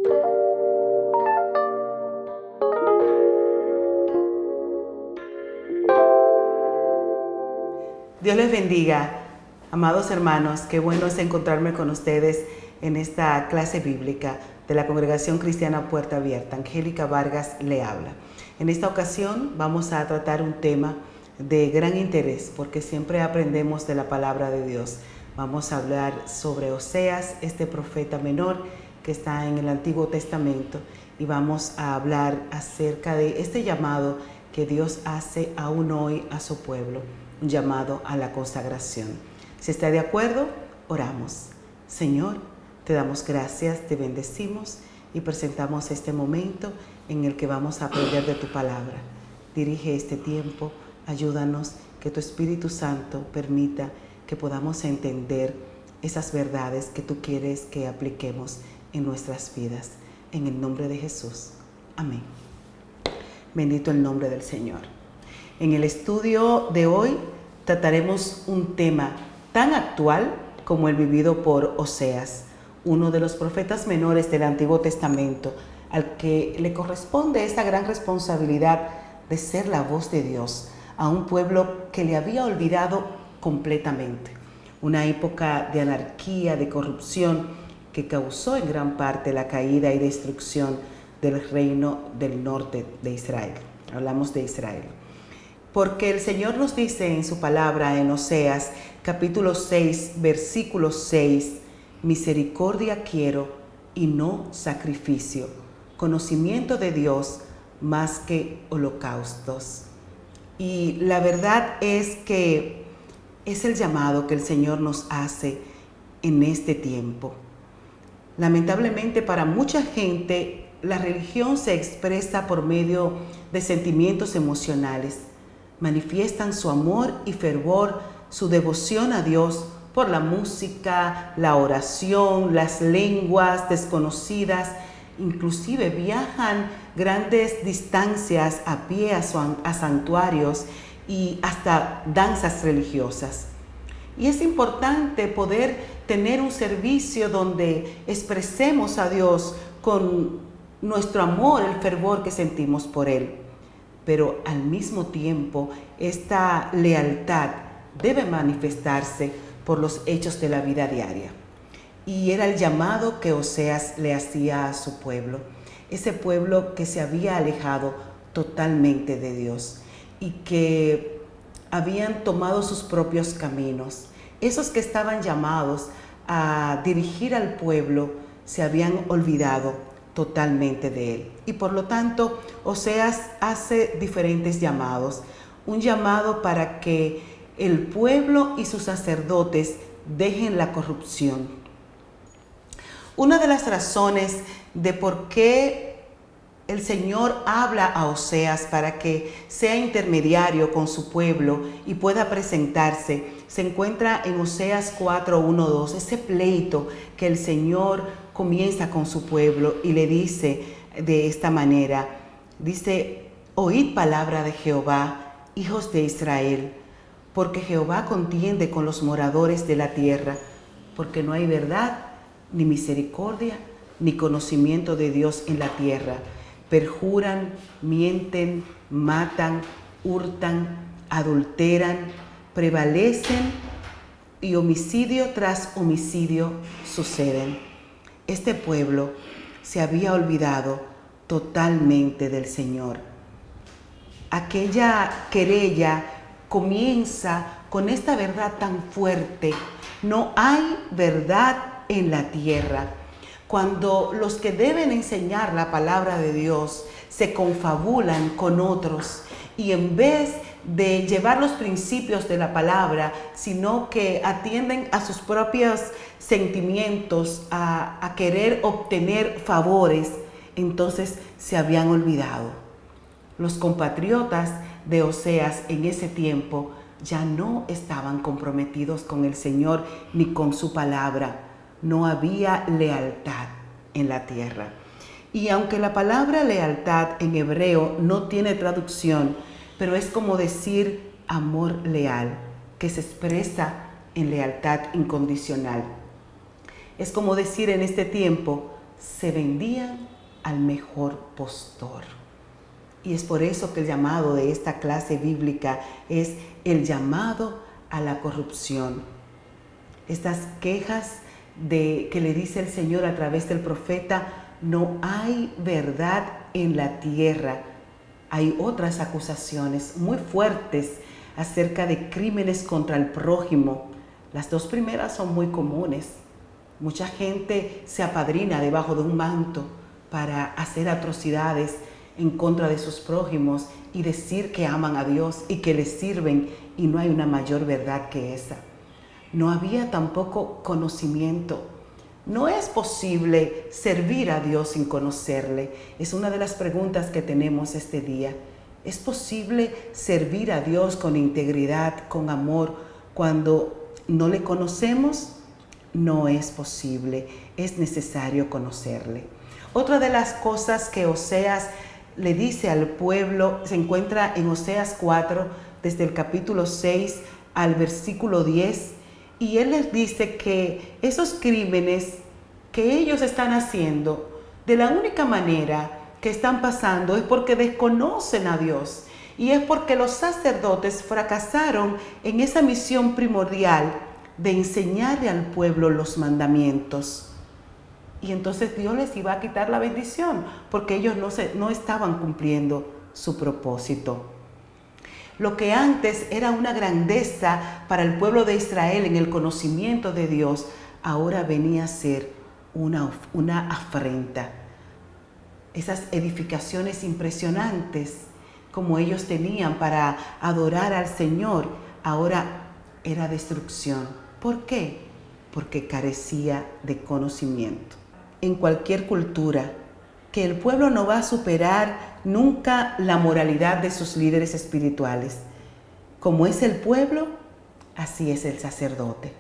Dios les bendiga, amados hermanos. Qué bueno es encontrarme con ustedes en esta clase bíblica de la Congregación Cristiana Puerta Abierta. Angélica Vargas le habla. En esta ocasión vamos a tratar un tema de gran interés porque siempre aprendemos de la palabra de Dios. Vamos a hablar sobre Oseas, este profeta menor que está en el Antiguo Testamento, y vamos a hablar acerca de este llamado que Dios hace aún hoy a su pueblo, un llamado a la consagración. Si está de acuerdo, oramos. Señor, te damos gracias, te bendecimos y presentamos este momento en el que vamos a aprender de tu palabra. Dirige este tiempo, ayúdanos, que tu Espíritu Santo permita que podamos entender esas verdades que tú quieres que apliquemos en nuestras vidas. En el nombre de Jesús. Amén. Bendito el nombre del Señor. En el estudio de hoy trataremos un tema tan actual como el vivido por Oseas, uno de los profetas menores del Antiguo Testamento, al que le corresponde esta gran responsabilidad de ser la voz de Dios a un pueblo que le había olvidado completamente. Una época de anarquía, de corrupción, que causó en gran parte la caída y destrucción del reino del norte de Israel. Hablamos de Israel. Porque el Señor nos dice en su palabra en Oseas, capítulo 6, versículo 6, misericordia quiero y no sacrificio, conocimiento de Dios más que holocaustos. Y la verdad es que es el llamado que el Señor nos hace en este tiempo. Lamentablemente para mucha gente, la religión se expresa por medio de sentimientos emocionales. Manifiestan su amor y fervor, su devoción a Dios por la música, la oración, las lenguas desconocidas. Inclusive viajan grandes distancias a pie a santuarios y hasta danzas religiosas. Y es importante poder tener un servicio donde expresemos a Dios con nuestro amor, el fervor que sentimos por Él. Pero al mismo tiempo, esta lealtad debe manifestarse por los hechos de la vida diaria. Y era el llamado que Oseas le hacía a su pueblo, ese pueblo que se había alejado totalmente de Dios y que habían tomado sus propios caminos. Esos que estaban llamados a dirigir al pueblo se habían olvidado totalmente de él. Y por lo tanto, Oseas hace diferentes llamados. Un llamado para que el pueblo y sus sacerdotes dejen la corrupción. Una de las razones de por qué el Señor habla a Oseas para que sea intermediario con su pueblo y pueda presentarse se encuentra en Oseas 4:1-2, ese pleito que el Señor comienza con su pueblo y le dice de esta manera, dice, oíd palabra de Jehová, hijos de Israel, porque Jehová contiende con los moradores de la tierra, porque no hay verdad, ni misericordia, ni conocimiento de Dios en la tierra. Perjuran, mienten, matan, hurtan, adulteran, prevalecen y homicidio tras homicidio suceden. Este pueblo se había olvidado totalmente del Señor. Aquella querella comienza con esta verdad tan fuerte: no hay verdad en la tierra. Cuando los que deben enseñar la palabra de Dios se confabulan con otros y en vez de llevar los principios de la palabra, sino que atienden a sus propios sentimientos, a querer obtener favores, entonces se habían olvidado. Los compatriotas de Oseas en ese tiempo ya no estaban comprometidos con el Señor ni con su palabra. No había lealtad en la tierra. Y aunque la palabra lealtad en hebreo no tiene traducción, pero es como decir amor leal, que se expresa en lealtad incondicional. Es como decir en este tiempo, se vendían al mejor postor. Y es por eso que el llamado de esta clase bíblica es el llamado a la corrupción. Estas quejas que le dice el Señor a través del profeta: no hay verdad en la tierra. Hay otras acusaciones muy fuertes acerca de crímenes contra el prójimo. Las dos primeras son muy comunes. Mucha gente se apadrina debajo de un manto para hacer atrocidades en contra de sus prójimos y decir que aman a Dios y que les sirven, y no hay una mayor verdad que esa. No había tampoco conocimiento. No es posible servir a Dios sin conocerle. Es una de las preguntas que tenemos este día. ¿Es posible servir a Dios con integridad, con amor, cuando no le conocemos? No es posible. Es necesario conocerle. Otra de las cosas que Oseas le dice al pueblo se encuentra en Oseas 4, desde el capítulo 6 al versículo 10. Y él les dice que esos crímenes que ellos están haciendo, de la única manera que están pasando es porque desconocen a Dios. Y es porque los sacerdotes fracasaron en esa misión primordial de enseñarle al pueblo los mandamientos. Y entonces Dios les iba a quitar la bendición porque ellos no estaban cumpliendo su propósito. Lo que antes era una grandeza para el pueblo de Israel en el conocimiento de Dios, ahora venía a ser una afrenta. Esas edificaciones impresionantes como ellos tenían para adorar al Señor, ahora era destrucción. ¿Por qué? Porque carecía de conocimiento. En cualquier cultura, que el pueblo no va a superar nunca la moralidad de sus líderes espirituales. Como es el pueblo, así es el sacerdote.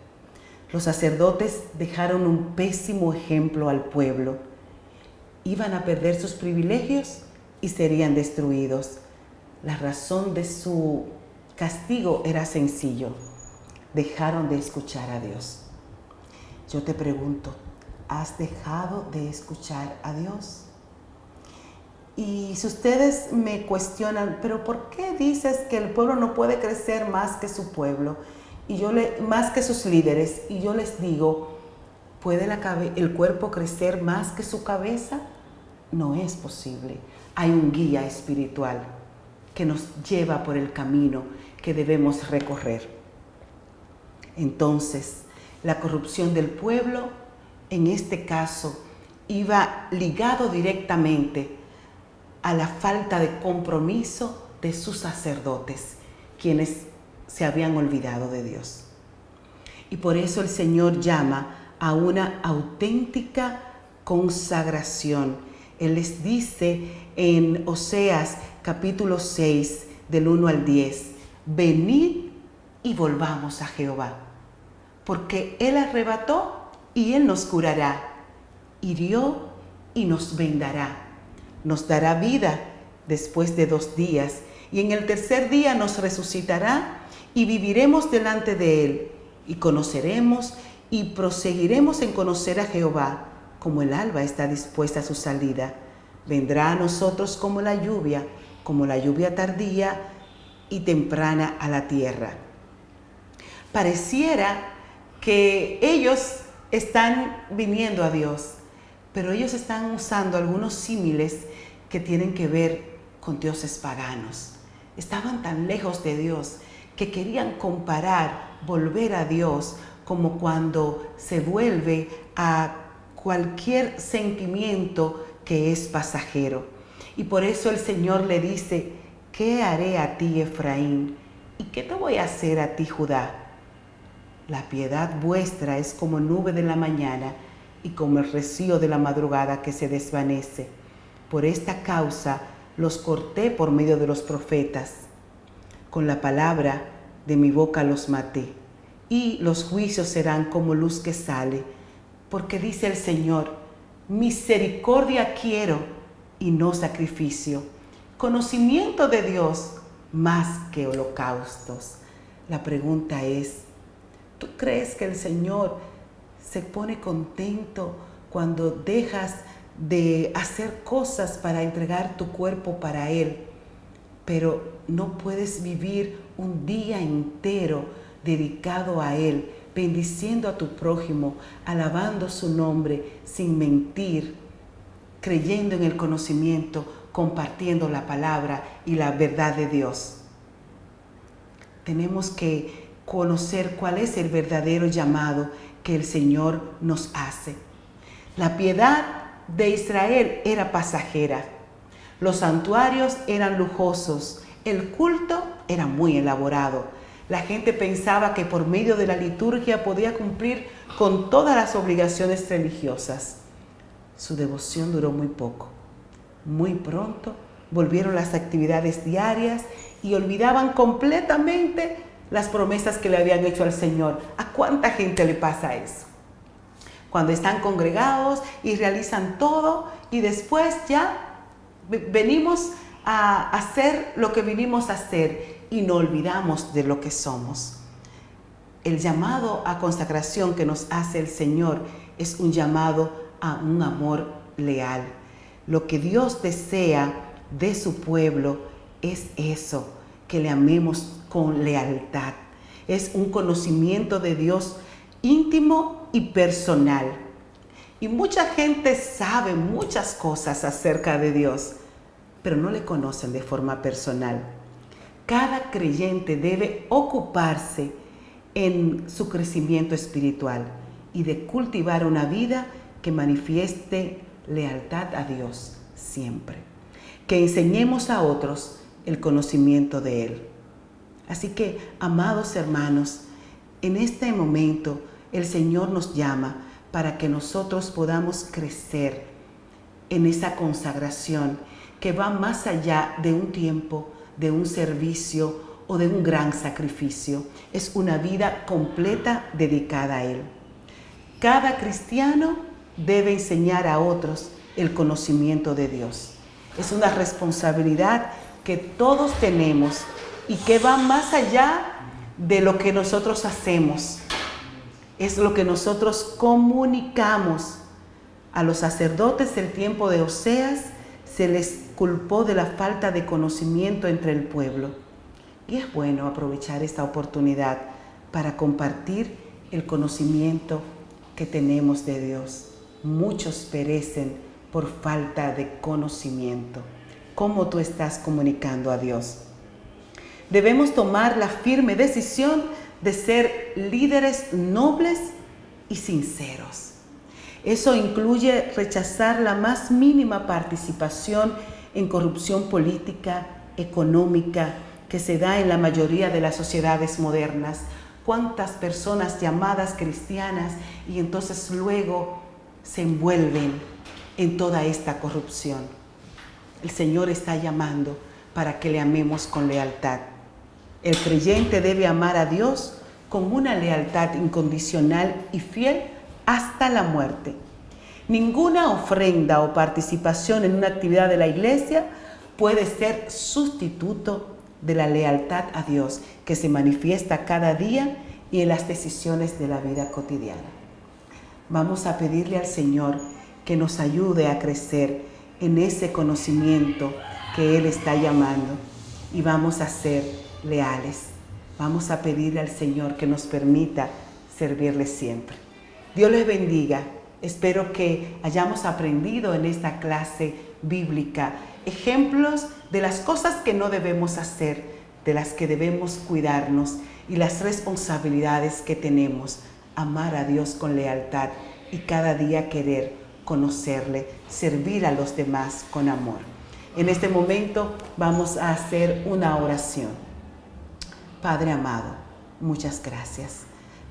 Los sacerdotes dejaron un pésimo ejemplo al pueblo. Iban a perder sus privilegios y serían destruidos. La razón de su castigo era sencillo: dejaron de escuchar a Dios. Yo te pregunto, ¿has dejado de escuchar a Dios? Y si ustedes me cuestionan, ¿pero por qué dices que el pueblo no puede crecer más que su pueblo? Más que sus líderes. Y yo les digo, ¿puede el cuerpo crecer más que su cabeza? No es posible. Hay un guía espiritual que nos lleva por el camino que debemos recorrer. Entonces, la corrupción del pueblo, en este caso, iba ligado directamente a la falta de compromiso de sus sacerdotes, quienes se habían olvidado de Dios. Y por eso el Señor llama a una auténtica consagración. Él les dice en Oseas capítulo 6, del 1 al 10, venid y volvamos a Jehová, porque Él arrebató y Él nos curará, hirió y nos vendará. Nos dará vida después de 2 días, y en el tercer día nos resucitará, y viviremos delante de Él, y conoceremos y proseguiremos en conocer a Jehová, como el alba está dispuesta a su salida. Vendrá a nosotros como la lluvia tardía y temprana a la tierra. Pareciera que ellos están viniendo a Dios, pero ellos están usando algunos símiles que tienen que ver con dioses paganos. Estaban tan lejos de Dios que querían volver a Dios como cuando se vuelve a cualquier sentimiento que es pasajero. Y por eso el Señor le dice, ¿qué haré a ti, Efraín? ¿Y qué te voy a hacer a ti, Judá? La piedad vuestra es como nube de la mañana y como el rocío de la madrugada que se desvanece. Por esta causa los corté por medio de los profetas. Con la palabra de mi boca los maté. Y los juicios serán como luz que sale. Porque dice el Señor, misericordia quiero y no sacrificio. Conocimiento de Dios más que holocaustos. La pregunta es, ¿tú crees que el Señor se pone contento cuando dejas de hacer cosas para entregar tu cuerpo para Él, pero no puedes vivir un día entero dedicado a Él, bendiciendo a tu prójimo, alabando su nombre sin mentir, creyendo en el conocimiento, compartiendo la palabra y la verdad de Dios. Tenemos que conocer cuál es el verdadero llamado que el Señor nos hace. La piedad de Israel era pasajera. Los santuarios eran lujosos. El culto era muy elaborado. La gente pensaba que por medio de la liturgia podía cumplir con todas las obligaciones religiosas. Su devoción duró muy poco. Muy pronto volvieron las actividades diarias y olvidaban completamente las promesas que le habían hecho al Señor. ¿A cuánta gente le pasa eso? Cuando están congregados y realizan todo y después ya venimos a hacer lo que vinimos a hacer y no olvidamos de lo que somos. El llamado a consagración que nos hace el Señor es un llamado a un amor leal. Lo que Dios desea de su pueblo es eso, que le amemos con lealtad. Es un conocimiento de Dios íntimo y personal. Y mucha gente sabe muchas cosas acerca de Dios, pero no le conocen de forma personal. Cada creyente debe ocuparse en su crecimiento espiritual y de cultivar una vida que manifieste lealtad a Dios siempre. Que enseñemos a otros el conocimiento de Él. Así que, amados hermanos, en este momento el Señor nos llama para que nosotros podamos crecer en esa consagración que va más allá de un tiempo, de un servicio o de un gran sacrificio. Es una vida completa dedicada a Él. Cada cristiano debe enseñar a otros el conocimiento de Dios. Es una responsabilidad que todos tenemos y que va más allá de lo que nosotros hacemos. Es lo que nosotros comunicamos. A los sacerdotes del tiempo de Oseas se les culpó de la falta de conocimiento entre el pueblo. Y es bueno aprovechar esta oportunidad para compartir el conocimiento que tenemos de Dios. Muchos perecen por falta de conocimiento. ¿Cómo tú estás comunicando a Dios? Debemos tomar la firme decisión de ser líderes nobles y sinceros. Eso incluye rechazar la más mínima participación en corrupción política, económica, que se da en la mayoría de las sociedades modernas. ¿Cuántas personas llamadas cristianas y entonces luego se envuelven en toda esta corrupción? El Señor está llamando para que le amemos con lealtad. El creyente debe amar a Dios con una lealtad incondicional y fiel hasta la muerte. Ninguna ofrenda o participación en una actividad de la iglesia puede ser sustituto de la lealtad a Dios que se manifiesta cada día y en las decisiones de la vida cotidiana. Vamos a pedirle al Señor que nos ayude a crecer en ese conocimiento que Él está llamando y vamos a ser leales. Vamos a pedirle al Señor que nos permita servirle siempre. Dios les bendiga. Espero que hayamos aprendido en esta clase bíblica ejemplos de las cosas que no debemos hacer, de las que debemos cuidarnos y las responsabilidades que tenemos. Amar a Dios con lealtad y cada día querer conocerle, servir a los demás con amor. En este momento vamos a hacer una oración. Padre amado, muchas gracias.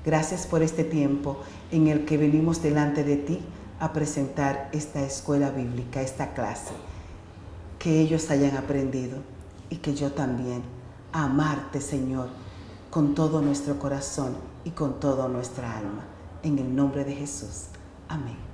Gracias por este tiempo en el que venimos delante de ti a presentar esta escuela bíblica, esta clase. Que ellos hayan aprendido y que yo también, a amarte, Señor, con todo nuestro corazón y con toda nuestra alma. En el nombre de Jesús. Amén.